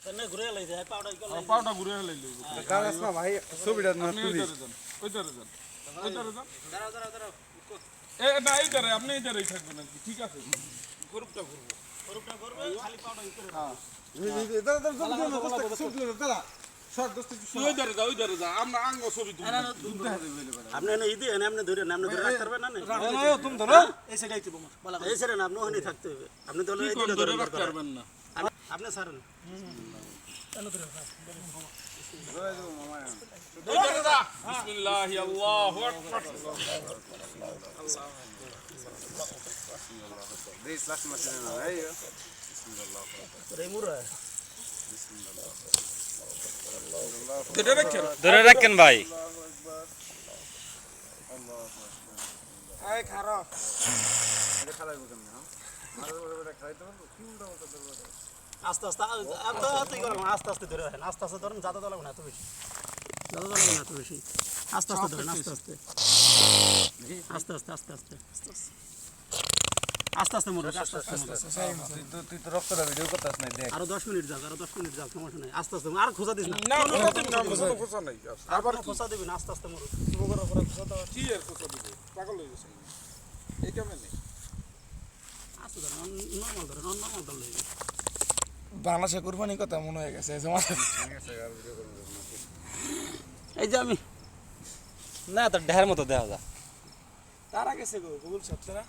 না ঘুরে লাইছে পাউডার পাউডার ঘুরে লাইলে কাগজ না ভাই ছবিটা না তুলি ওইটারে যান দাঁড়াও দাঁড়াও দাঁড়াও এ না এইটারে আপনি এইটারেই থাকবেন আর কি ঠিক আছে গ্রুপটা করবে খালি পাউডার করে দাদা শর্ট দোস্ত ওইটারে যা আমরা আঙ্গ ছবি তুলি আপনি না ইদি আপনি ধরে রাখতে পারবেন না তুমি ধরো এই সাইডে আইতে বমা বলা এই সাইডে না আপনি ওখানে থাকতে হবে আপনি ধরে এই দিকে ধরে রাখতে পারবেন না আপনি ছাড়েন ওইটারে যা বিসমিল্লাহ আল্লাহু আকবার দেশ লাস্ট মাসে না এই রেমুরা ধরে রাখেন ভাই এই খারাপ এটা খারাপ কেন না মারো বড় খাইতে পারবো কি উল্টা উল্টা ধরবো আস্তে আস্তে আস্তে আস্তে ধরে রাখেন আস্তে আস্তে ধরেন যাতে লাগবে না এত বেশি যাতে লাগবে না এত বেশি আস্তে আস্তে ধরেন আস্তে আস্তে আস্তে আস্তে আস্তে আস্তে আস্তে আস্তে মরুন আস্তে আস্তে তুই তো রক্তটা ভিডিও করতেছ না দেখ আরো 10 মিনিট যাক আরো 10 মিনিট যাক সমস্যা নাই আস্তে আস্তে আর খোঁজা দিস না না খোঁজা নাই আবার খোঁজা দিবি না আস্তে আস্তে মরুন সুবগর উপরে খোঁজা দাও কি এর খোঁজা দিবে পাগল হয়ে গেছে এই কেমনে আস্তে ধরেন নরমাল ধরেন নরমাল ধরলে বাংলাদেশে কুরবানি কথা মনে হয়ে গেছে এই যে আমি না তো ঢের মতো দেওয়া যা তারা গেছে গো গুগল সব তারা